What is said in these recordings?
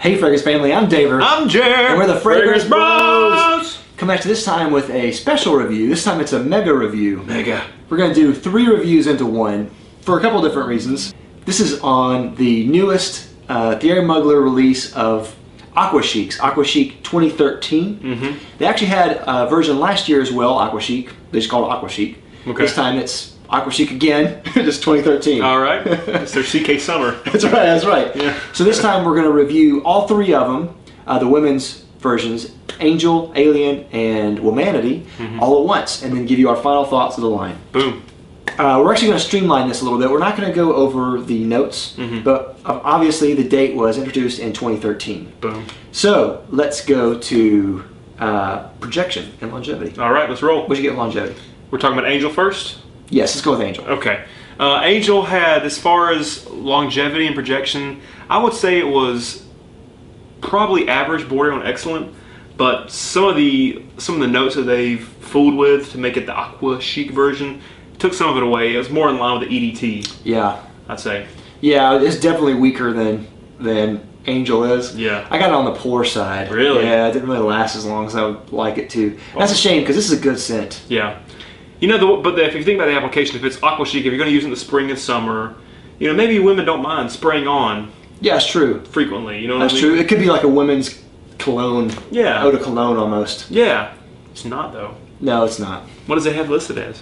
Hey Fragrance family, I'm David. I'm Jer. And we're the Fragrance Bros. Come back to this time with a special review. This time it's a mega review. Mega. We're going to do 3 reviews into one for a couple different reasons. This is on the newest Thierry Mugler release of Aqua Chic, Aqua Chic 2013. They actually had a version last year as well, Aqua Chic. They just called it Aqua Chic. Okay. This time it's Aqua Chic again, just 2013. All right. It's their CK Summer. That's right, that's right. Yeah. So this time we're going to review all 3 of them, the women's versions, Angel, Alien, and Womanity, all at once, and then give you our final thoughts of the line. Boom. We're actually going to streamline this a little bit. We're not going to go over the notes, but obviously the date was introduced in 2013. Boom. So let's go to projection and longevity. All right, let's roll. What'd you get with longevity? We're talking about Angel first? Yes, let's go with Angel. Okay. Angel had, as far as longevity and projection, I would say it was probably average, bordering on excellent. But some of the notes that they've fooled with to make it the Aqua Chic version took some of it away. It was more in line with the EDT. Yeah. I'd say. Yeah, it's definitely weaker than Angel is. Yeah. I got it on the poor side. Really? Yeah, it didn't really last as long as I would like it to. That's a shame because this is a good scent. Yeah. You know, if you think about the application, if it's Aqua Chic, if you're going to use it in the spring and summer, you know, maybe women don't mind spraying on. Yeah, it's true. Frequently, you know what That's I mean? true. It could be like a women's cologne. Yeah. Eau de cologne almost. Yeah. It's not, though. No, it's not. What does it have listed as?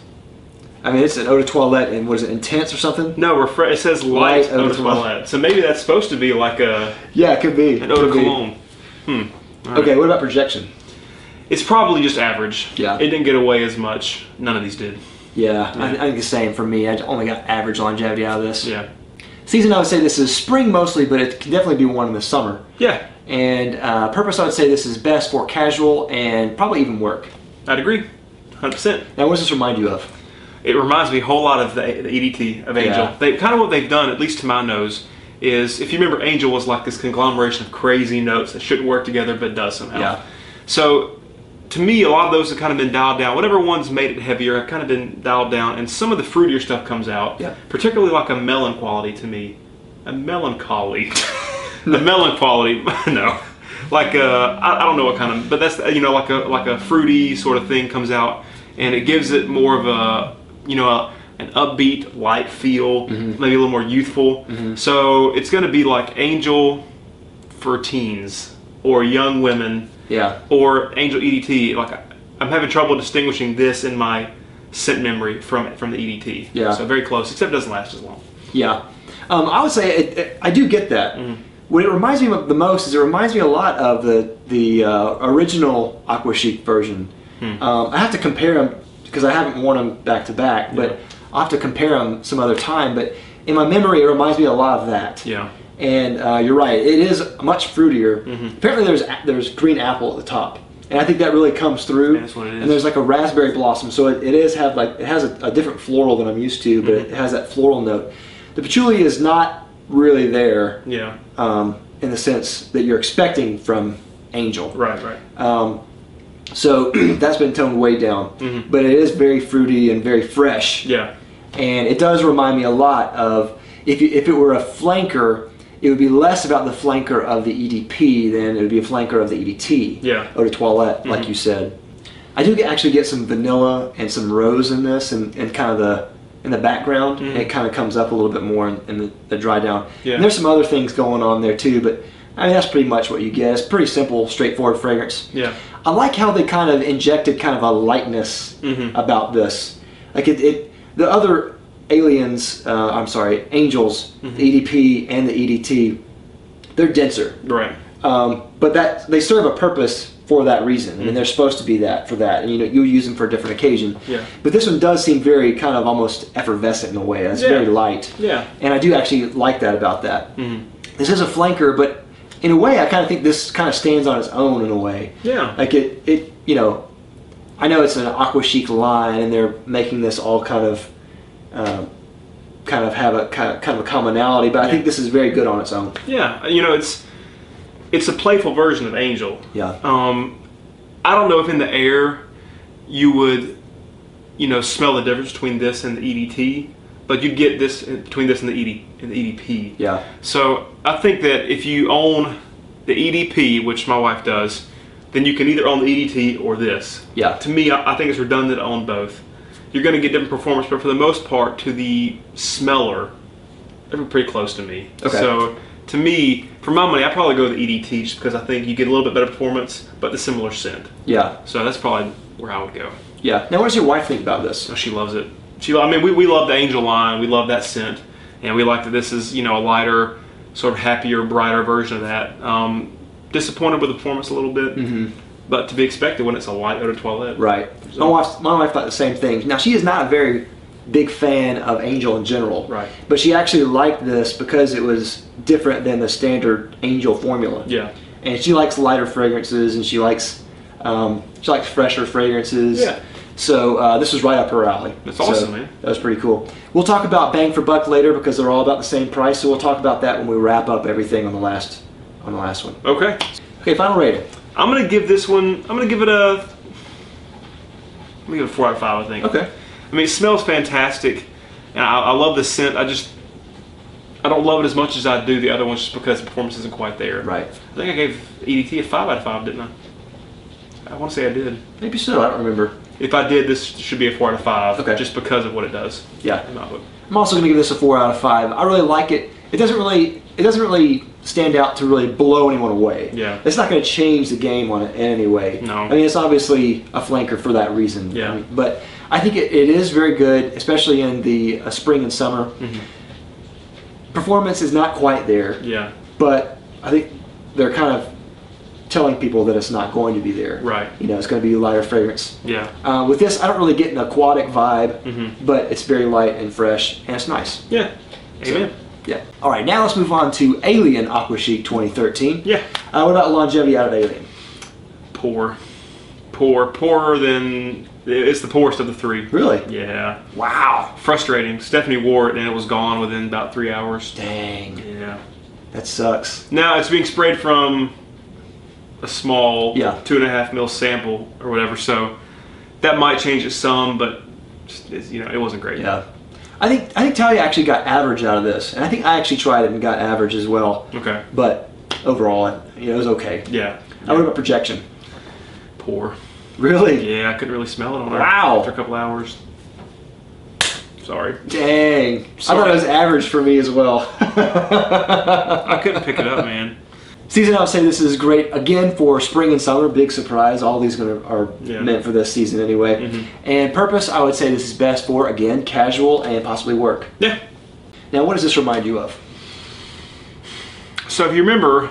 I mean, it's an eau de toilette, and what is it, intense or something? No, it says light eau de toilette. So maybe that's supposed to be like a... Yeah, it could be. An eau de cologne. Right. Okay, what about projection? It's probably just average. Yeah. It didn't get away as much. None of these did. Yeah, I think the same for me. I only got average longevity out of this. Yeah. Season, I would say this is spring mostly, but it can definitely be one in the summer. Yeah. And purpose, I would say this is best for casual and probably even work. I'd agree. 100%. Now, what does this remind you of? It reminds me a whole lot of the EDT of Angel. Yeah. They kind of what they've done, at least to my nose, is if you remember, Angel was like this conglomeration of crazy notes that shouldn't work together but does somehow. Yeah. So to me, a lot of those have kind of been dialed down. Whatever one's made it heavier have kind of been dialed down, and some of the fruitier stuff comes out. Yeah. Particularly like a melon quality to me. A melancholy. A melon quality. No. Like I don't know what kind of, but that's, you know, like a fruity sort of thing comes out, and it gives it more of a, you know, an upbeat, light feel, maybe a little more youthful. So it's going to be like Angel for teens or young women. Yeah. Or Angel EDT. Like, I'm having trouble distinguishing this in my scent memory from the EDT. Yeah. So very close, except it doesn't last as long. Yeah. I would say I do get that. What it reminds me of the most is it reminds me a lot of the original Aqua Chic version. I have to compare them because I haven't worn them back to back, but I'll have to compare them some other time. But in my memory, it reminds me a lot of that. Yeah. And you're right, it is much fruitier. Apparently there's green apple at the top, and I think that really comes through. Yeah, that's what it is. And there's like a raspberry blossom, so it has a different floral than I'm used to, but it has that floral note. The patchouli is not really there. Yeah. In the sense that you're expecting from Angel. Right. Right. So that's been toned way down, but it is very fruity and very fresh. Yeah. And it does remind me a lot of if it were a flanker. It would be less about the flanker of the EDP than it would be a flanker of the EDT. Yeah. Eau de toilette, like you said. I do actually get some vanilla and some rose in this, and kind of in the background. And it kind of comes up a little bit more in the dry down. Yeah. And there's some other things going on there too, but I mean that's pretty much what you get. It's pretty simple, straightforward fragrance. Yeah. I like how they kind of injected kind of a lightness about this. Like the other Angels, the EDP and the EDT, they're denser. Right. But that they serve a purpose for that reason. I mean, they're supposed to be that for that, and you know you use them for a different occasion. Yeah. But this one does seem very kind of almost effervescent in a way. It's very light. Yeah. And I do actually like that about that. This is a flanker, but in a way, I kind of think this kind of stands on its own in a way. Yeah. Like it you know, I know it's an Aqua Chic line, and they're making this all kind of have a kind of a commonality, but I think this is very good on its own. Yeah, you know, it's a playful version of Angel. Yeah. I don't know if in the air you would, you know, smell the difference between this and the EDT, but you'd get this between this and the EDP. Yeah. So I think that if you own the EDP, which my wife does, then you can either own the EDT or this. Yeah. To me, I think it's redundant to own both. You're going to get different performance, but for the most part, to the smeller, they're pretty close to me. Okay. So to me, for my money, I'd probably go with the EDT just because I think you get a little bit better performance, but the similar scent. Yeah. So that's probably where I would go. Yeah. Now, what does your wife think about this? Oh, she loves it. I mean, we love the Angel line. We love that scent, and we like that this is, you know, a lighter, sort of happier, brighter version of that. Disappointed with the performance a little bit, but to be expected when it's a light eau de toilette. Right. So, my wife thought the same thing. Now, she is not a very big fan of Angel in general. Right. But she actually liked this because it was different than the standard Angel formula. Yeah. And she likes lighter fragrances, and she likes fresher fragrances. Yeah. So this was right up her alley. That's awesome, man. That was pretty cool. We'll talk about bang for buck later because they're all about the same price. So we'll talk about that when we wrap up everything on the last one. Okay. Okay, final rating. I'm gonna give this one. I'm gonna give it a 4 out of 5. I think. Okay. I mean, it smells fantastic, and I love the scent. I don't love it as much as I do the other ones just because the performance isn't quite there. Right. I think I gave EDT a 5 out of 5, didn't I? I want to say I did. Maybe so. I don't remember. If I did, this should be a 4 out of 5. Okay. Just because of what it does. Yeah. In my book. I'm also going to give this a 4 out of 5. I really like it. It doesn't really stand out to really blow anyone away. Yeah. It's not going to change the game on it in any way. No. I mean, it's obviously a flanker for that reason. Yeah. But I think it is very good, especially in the spring and summer. Performance is not quite there. Yeah. But I think they're kind of telling people that it's not going to be there. Right. You know, it's going to be a lighter fragrance. Yeah. With this, I don't really get an aquatic vibe, but it's very light and fresh, and it's nice. Yeah. Amen. So, yeah. All right, now let's move on to Alien Aqua Chic 2013. Yeah. What about longevity out of Alien? Poorer than... It's the poorest of the 3. Really? Yeah. Wow. Frustrating. Stephanie wore it and it was gone within about 3 hours. Dang. Yeah. That sucks. Now it's being sprayed from a small 2.5 ml sample or whatever, so that might change it some, but you know, it wasn't great. Yeah. I think Talia actually got average out of this, and I think I actually tried it and got average as well. Okay. But overall, it was okay. Yeah. What about projection? Poor. Really? Yeah, I couldn't really smell it on her Wow. after a couple hours. Sorry. Dang. Sorry. I thought it was average for me as well. I couldn't pick it up, man. Season, I would say this is great again for spring and summer. Big surprise. All these are meant for this season anyway. And purpose, I would say this is best for again casual and possibly work. Yeah. Now, what does this remind you of? So if you remember,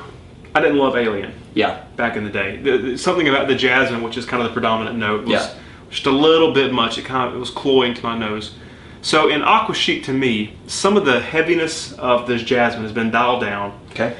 I didn't love Alien. Yeah. Back in the day, something about the jasmine, which is kind of the predominant note, was Yeah. just a little bit much. It was cloying to my nose. So in Aqua Chic, to me, some of the heaviness of this jasmine has been dialed down. Okay.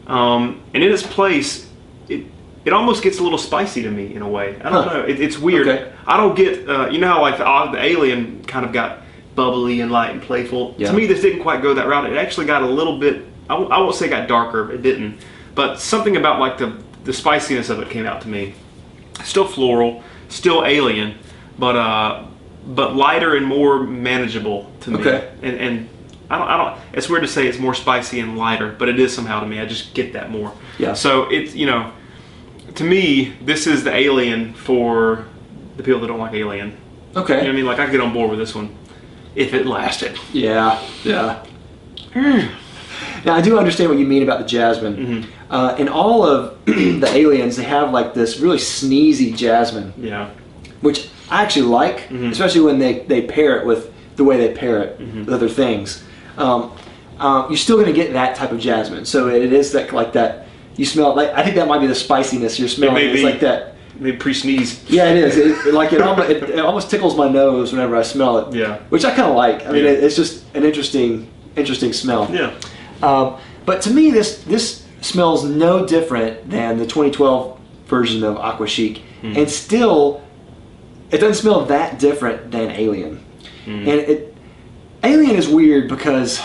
And in its place, it almost gets a little spicy to me in a way. I don't know. It's weird. Okay. I don't get, you know how like the Alien kind of got bubbly and light and playful? Yeah. To me, this didn't quite go that route. It actually got a little bit, I won't say it got darker, it didn't. But something about like the spiciness of it came out to me. Still floral, still Alien, but lighter and more manageable to me. Okay. And I don't. It's weird to say it's more spicy and lighter, but it is somehow to me. I just get that more. Yeah. So it's, you know, to me, this is the Alien for the people that don't like Alien. Okay. You know what I mean? Like I could get on board with this one if it lasted. Yeah. Yeah. Now I do understand what you mean about the jasmine. In all of the Aliens, they have like this really sneezy jasmine. Yeah. Which I actually like, especially when they pair it with the way they pair it with other things. You're still going to get that type of jasmine. So it is that you smell it. Like, I think that might be the spiciness you're smelling. It's like that. Maybe pre-sneeze. Yeah, it is. It almost tickles my nose whenever I smell it. Yeah. Which I kind of like. I mean, it's just an interesting smell. Yeah. But to me, this smells no different than the 2012 version of Aqua Chic, and still, it doesn't smell that different than Alien. And Alien is weird because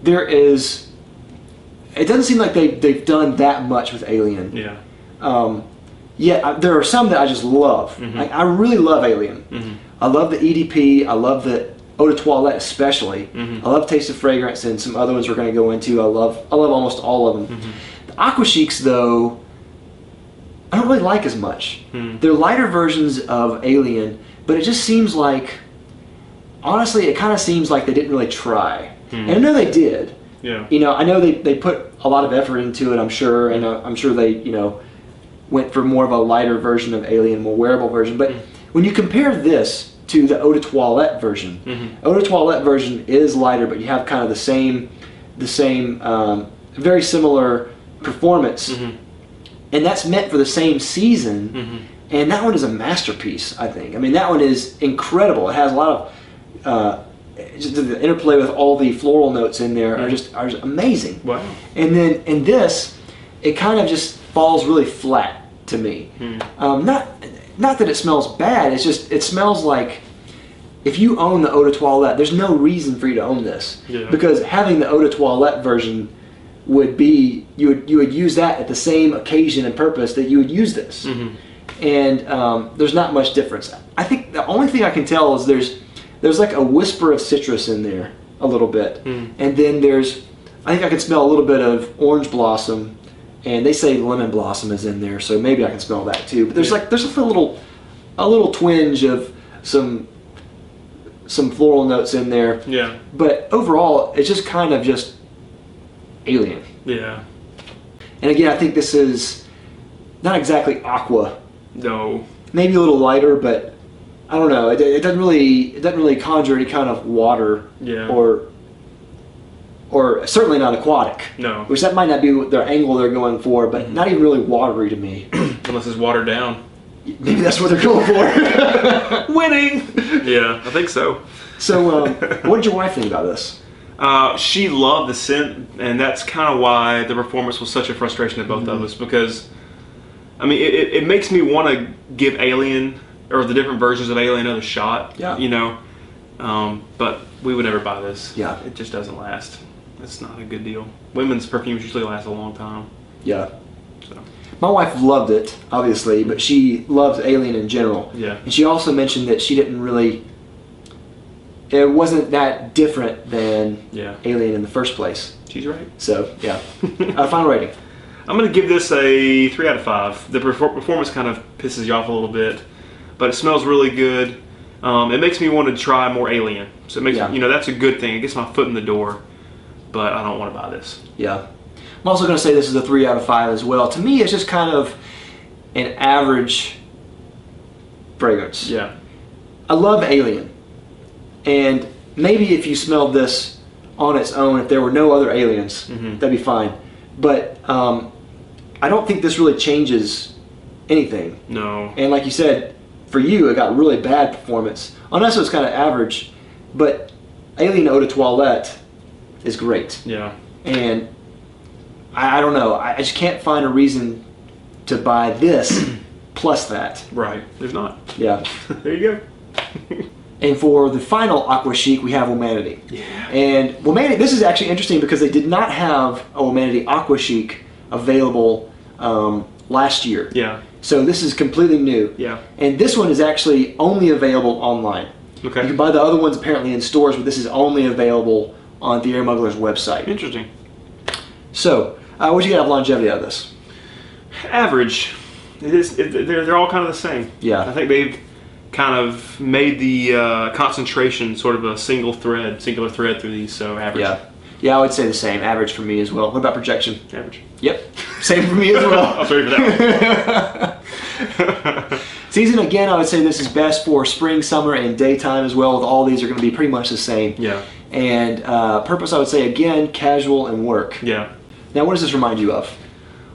it doesn't seem like they've done that much with Alien. Yeah. Yet there are some that I just love. Like, I really love Alien. I love the EDP. I love the Eau de Toilette especially. I love Taste of Fragrance and some other ones we're going to go into. I love almost all of them. Aqua Chics, though, I don't really like as much. They're lighter versions of Alien, but it just seems like, honestly, it kind of seems like they didn't really try. And I know they did. Yeah. You know, I know they put a lot of effort into it, I'm sure, and I'm sure they, you know, went for more of a lighter version of Alien, more wearable version. But when you compare this to the Eau de Toilette version, Eau de Toilette version is lighter, but you have kind of the same very similar performance. And that's meant for the same season, and that one is a masterpiece, I think. I mean, that one is incredible. It has a lot of just the interplay with all the floral notes in there are just amazing. Wow. And then in this, it kind of just falls really flat to me. Not that it smells bad. It's just it smells like if you own the Eau de Toilette, there's no reason for you to own this because having the Eau de Toilette version would be you would use that at the same occasion and purpose that you would use this, and there's not much difference. I think the only thing I can tell is there's like a whisper of citrus in there a little bit, and then I think I can smell a little bit of orange blossom, and they say lemon blossom is in there, so maybe I can smell that too. But there's a little twinge of some floral notes in there. Yeah. But overall, it's just kind of just Alien. Yeah. And again, I think this is not exactly aqua. No. Maybe a little lighter, but I don't know. It doesn't really conjure any kind of water. Yeah. Or certainly not aquatic. No. Which that might not be their angle they're going for, but not even really watery to me. Unless it's watered down. Maybe that's what they're going for. Winning. Yeah, I think so. So, what did your wife think about this? She loved the scent, and that's kind of why the performance was such a frustration to both of us, because, I mean, it makes me want to give Alien, or the different versions of Alien, another shot, you know, but we would never buy this. Yeah. It just doesn't last. It's not a good deal. Women's perfumes usually last a long time. Yeah. So. My wife loved it, obviously, but she loves Alien in general. Yeah. And she also mentioned that she didn't really... It wasn't that different than Alien in the first place. She's right. So, yeah. Final rating. I'm going to give this a 3 out of 5. The performance kind of pisses you off a little bit, but it smells really good. It makes me want to try more Alien. So it makes you know, that's a good thing. It gets my foot in the door, but I don't want to buy this. Yeah. I'm also going to say this is a 3 out of 5 as well. To me, it's just kind of an average fragrance. Yeah. I love Alien. And maybe if you smelled this on its own, if there were no other aliens, that'd be fine. But I don't think this really changes anything. No. And like you said, for you, it got really bad performance. On us, it was kind of average. But Alien Eau de Toilette is great. Yeah. And I don't know. I just can't find a reason to buy this plus that. Right. There's not. Yeah. There you go. And for the final Aqua Chic, we have Womanity. Yeah. And Womanity, this is actually interesting because they did not have a Womanity Aqua Chic available last year. Yeah. So this is completely new. Yeah. And this one is actually only available online. Okay. You can buy the other ones apparently in stores, but this is only available on Thierry Mugler's website. Interesting. So, what do you get of longevity out of this? Average. They're all kind of the same. Yeah. I think they've kind of made the concentration sort of a singular thread through these, so average. Yeah. Yeah, I would say the same. Average for me as well. What about projection? Average. Yep. Same for me as well. I was ready for that one. Season, again, I would say this is best for spring, summer, and daytime as well. With all these are going to be pretty much the same. Yeah. And purpose, I would say, again, casual and work. Yeah. Now, what does this remind you of?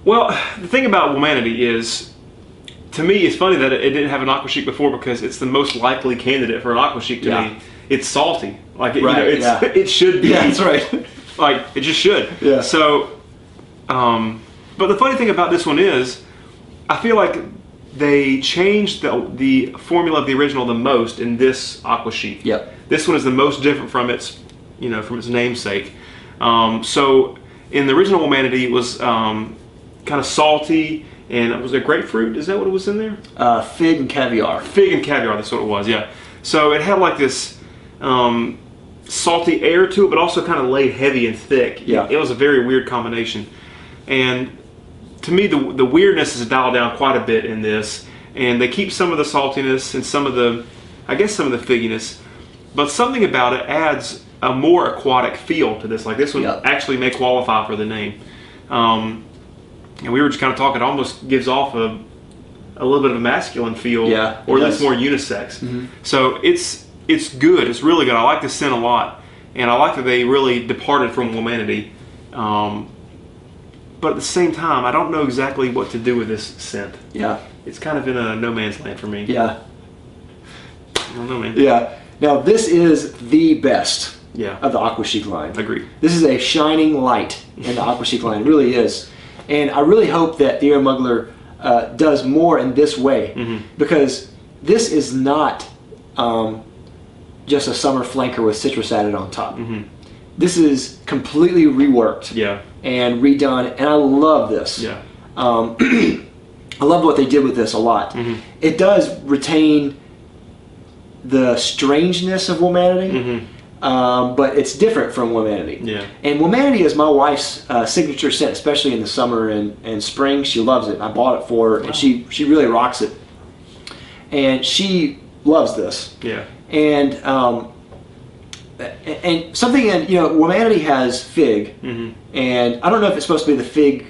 Well, the thing about Womanity is, to me, it's funny that it didn't have an Aqua Chic before because it's the most likely candidate for an Aqua Chic to me. It's salty. Like, it should be. Yeah, that's right. Like, it just should. Yeah. So, but the funny thing about this one is, I feel like they changed the formula of the original the most in this Aqua Chic. Yep. This one is the most different from its, from its namesake. So in the original Womanity, it was kind of salty, and was there grapefruit? Is that what it was in there? Fig and caviar. Fig and caviar. That's what it was. Yeah. So it had like this salty air to it, but also kind of laid heavy and thick. Yeah. It was a very weird combination. And to me, the weirdness is dialed down quite a bit in this, and they keep some of the saltiness and some of the, I guess, some of the figginess, but something about it adds a more aquatic feel to this. Like this one actually may qualify for the name. And we were just kind of talking, it almost gives off a little bit of a masculine feel, or at least more unisex. So it's good. It's really good. I like the scent a lot, and I like that they really departed from Womanity. But at the same time, I don't know exactly what to do with this scent. Yeah. It's kind of in a no man's land for me. Yeah. I don't know, man. Yeah. Now, this is the best of the Aqua Chic line. Agreed. This is a shining light in the Aqua Chic line. It really is. And I really hope that Thierry Mugler does more in this way, because this is not just a summer flanker with citrus added on top. This is completely reworked and redone, and I love this. I love what they did with this a lot. It does retain the strangeness of Womanity, but it's different from Womanity. And Womanity is my wife's signature scent, especially in the summer and spring. She loves it. I bought it for her, and she really rocks it. And she loves this. And something in, Womanity has fig, and I don't know if it's supposed to be the fig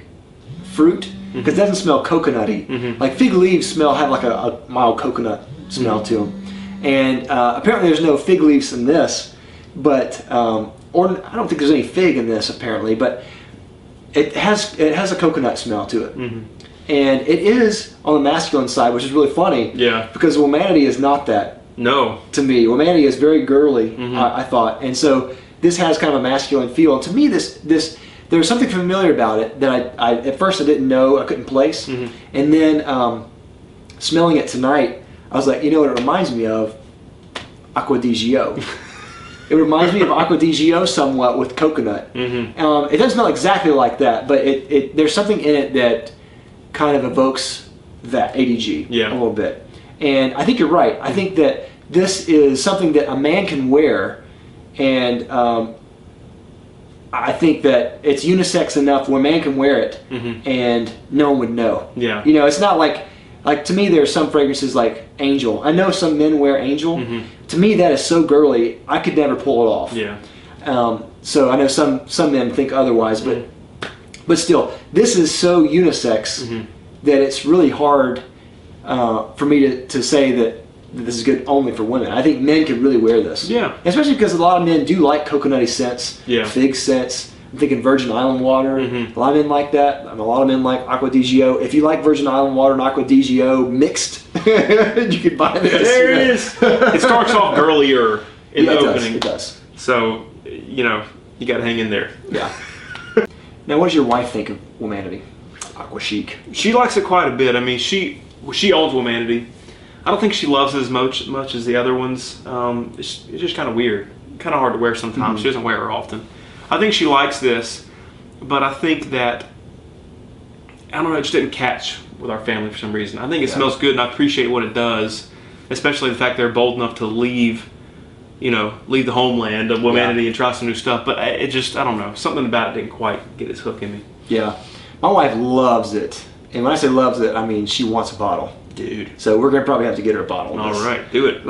fruit, because it doesn't smell coconutty. Like fig leaves have like a mild coconut smell to them. And apparently there's no fig leaves in this, but or I don't think there's any fig in this apparently, but it has a coconut smell to it. And it is on the masculine side, which is really funny. Because Womanity is not that. No. To me, Womanity is very girly, I thought, and so this has kind of a masculine feel. And to me, there was something familiar about it that I at first I didn't know, I couldn't place, and then smelling it tonight, I was like, you know what it reminds me of? Aqua di Gio. It reminds me of Aqua di Gio somewhat with coconut. It doesn't smell exactly like that, but there's something in it that kind of evokes that ADG a little bit. And I think you're right. I think that this is something that a man can wear, and I think that it's unisex enough where a man can wear it and no one would know. It's not like to me there's some fragrances like Angel. I know some men wear Angel. To me that is so girly, I could never pull it off. So I know some men think otherwise, but still, this is so unisex that it's really hard for me to say that this is good only for women. I think men could really wear this. Especially because a lot of men do like coconutty scents, fig scents. I'm thinking Virgin Island water. A lot of men like that. A lot of men like Aqua di Gio. If you like Virgin Island water and Aqua di Gio mixed, you can buy this. There it is. It starts off girlier in the opening. It does. So, you got to hang in there. Now, what does your wife think of Womanity? Aqua Chic. She likes it quite a bit. I mean, she owns Womanity. I don't think she loves it as much as the other ones. It's just kind of weird. Kind of hard to wear sometimes. She doesn't wear her often. I think she likes this, but I think that, I don't know, it just didn't catch with our family for some reason. I think it smells good, and I appreciate what it does, especially the fact they're bold enough to leave the homeland of Womanity and try some new stuff. But it just, I don't know, something about it didn't quite get its hook in me. My wife loves it. And when I say loves it, I mean she wants a bottle. Dude. So we're going to probably have to get her a bottle. All right, do it.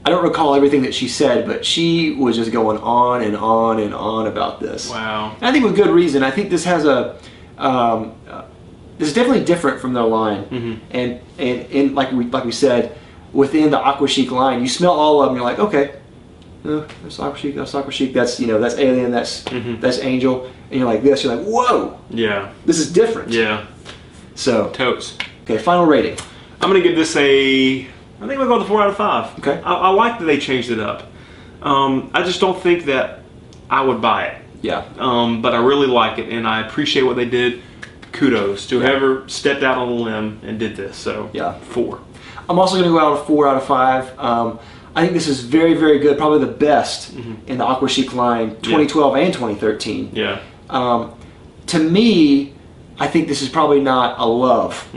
I don't recall everything that she said, but she was just going on and on and on about this. Wow. And I think with good reason. I think this has this is definitely different from their line. And like we said, within the Aqua Chic line, you smell all of them, you're like, okay, that's Aqua Chic, that's Aqua Chic, that's that's Alien, that's Angel, and you're like this, you're like, whoa, this is different. So totes. Okay, final rating. I'm gonna give this I think we'll go with a 4 out of 5. Okay. I like that they changed it up. I just don't think that I would buy it. But I really like it, and I appreciate what they did. Kudos to whoever stepped out on a limb and did this. So 4. I'm also going to go out a 4 out of 5. I think this is very, very good. Probably the best in the Aqua Chic line, 2012 and 2013. To me, I think this is probably not a love.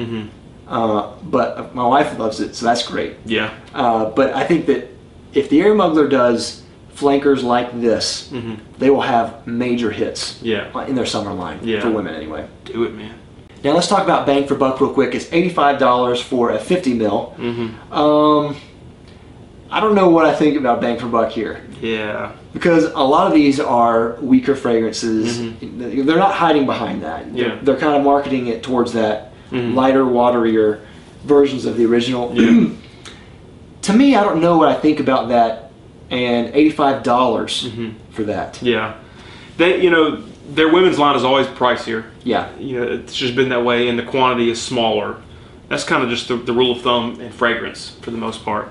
But my wife loves it, so that's great. But I think that if Thierry Mugler does flankers like this, they will have major hits in their summer line, for women anyway. Do it, man. Now let's talk about bang for buck real quick. It's $85 for a 50 mil. I don't know what I think about bang for buck here. Yeah. Because a lot of these are weaker fragrances. They're not hiding behind that. They're kind of marketing it towards that lighter, waterier versions of the original. To me, I don't know what I think about that, and $85 for that. Yeah. They, you know, their women's line is always pricier. Yeah. You know, it's just been that way, and the quantity is smaller. That's kind of just the rule of thumb in fragrance for the most part.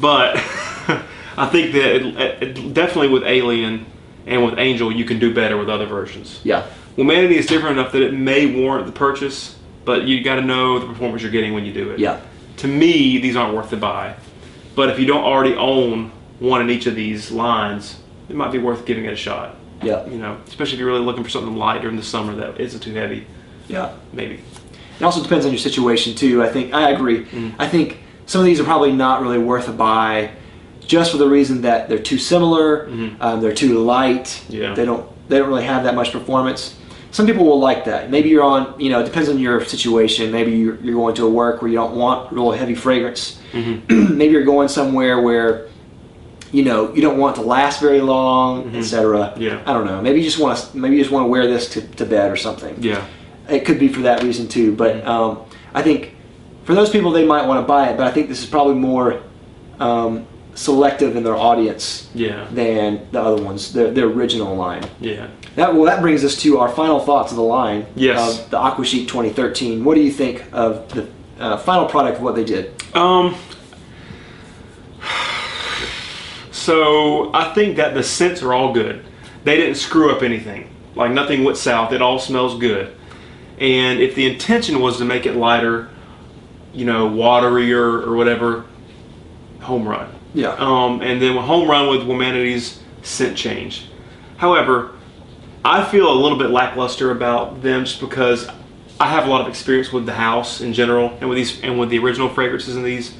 But I think that definitely with Alien and with Angel, you can do better with other versions. Yeah. Womanity is different enough that it may warrant the purchase, but you got to know the performance you're getting when you do it. Yeah. To me, these aren't worth the buy. But if you don't already own one in each of these lines, it might be worth giving it a shot. Yeah. You know, especially if you're really looking for something light during the summer that isn't too heavy. Yeah. Maybe. It also depends on your situation too. I agree. I think some of these are probably not really worth a buy, just for the reason that they're too similar. They're too light. Yeah. They don't really have that much performance. Some people will like that. Maybe you're on, you know, it depends on your situation. Maybe you're going to a work where you don't want real heavy fragrance. Maybe you're going somewhere where, you know, you don't want it to last very long, etc. Yeah. I don't know. Maybe you just want to wear this to bed or something. Yeah. It could be for that reason too. But I think for those people, they might want to buy it. But I think this is probably more selective in their audience than the other ones, the original line. Yeah. That brings us to our final thoughts of the line. Yes. Of the Aqua Chic 2013. What do you think of the final product of what they did? So I think that the scents are all good. They didn't screw up anything. Like nothing went south. It all smells good. And if the intention was to make it lighter, you know, waterier or whatever, home run. Yeah. And then home run with Womanity's scent change. However, I feel a little bit lackluster about them just because I have a lot of experience with the house in general and with these and with the original fragrances in these.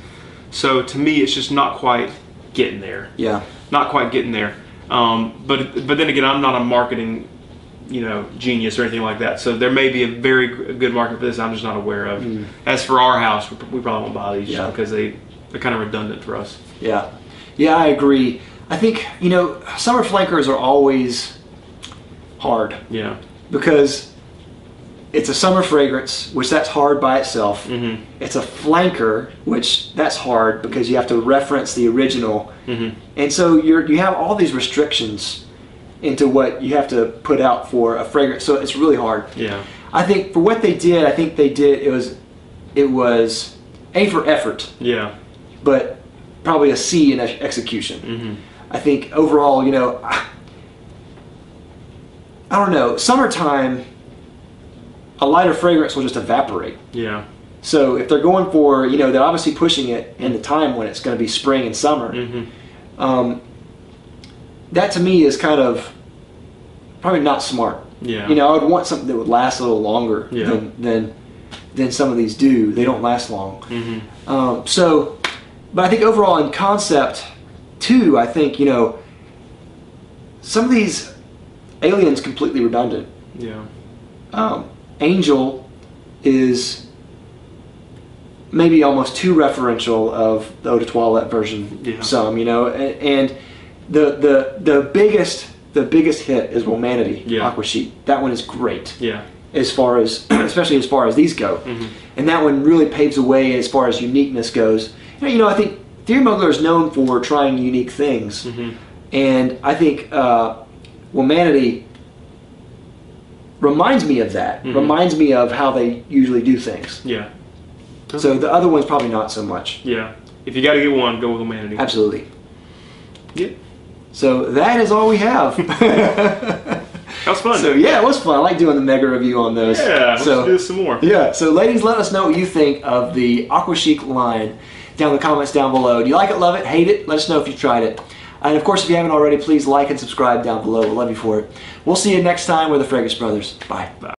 So to me, it's just not quite getting there. Yeah. Not quite getting there. But then again, I'm not a marketing, you know, genius or anything like that. So there may be a very good market for this I'm just not aware of. As for our house, we probably won't buy these just because they're kind of redundant for us. Yeah. Yeah, I agree. I think, you know, summer flankers are always hard. Yeah. Because it's a summer fragrance, which that's hard by itself. It's a flanker, which that's hard because you have to reference the original. And so you have all these restrictions into what you have to put out for a fragrance. So it's really hard. Yeah. I think for what they did, it was A for effort. Yeah. But probably a C in execution. I think overall, you know, I don't know, summertime, a lighter fragrance will just evaporate. Yeah. So if they're going for, you know, they're obviously pushing it in the time when it's going to be spring and summer. That to me is kind of probably not smart. Yeah. You know, I would want something that would last a little longer than some of these do. They don't last long. But I think overall in concept too, I think, you know, some of these Alien's completely redundant. Yeah. Angel is maybe almost too referential of the Eau de Toilette version. Yeah. Some, you know, and the biggest hit is Womanity, Aqua Chic. That one is great. Yeah. As far as, especially as far as these go, and that one really paves the way as far as uniqueness goes. You know, I think Thierry Mugler is known for trying unique things, and I think Womanity reminds me of that. Reminds me of how they usually do things. Yeah. So the other one's probably not so much. Yeah. If you got to get one, go with Womanity. Absolutely. Yeah. So that is all we have. That was fun. So yeah, it was fun. I like doing the mega review on those. Yeah, let's do this some more. Yeah, so ladies, let us know what you think of the Aqua Chic line down in the comments down below. Do you like it, love it, hate it? Let us know if you've tried it. And of course, if you haven't already, please like and subscribe down below. We'll love you for it. We'll see you next time with the Fragrance Brothers. Bye. Bye.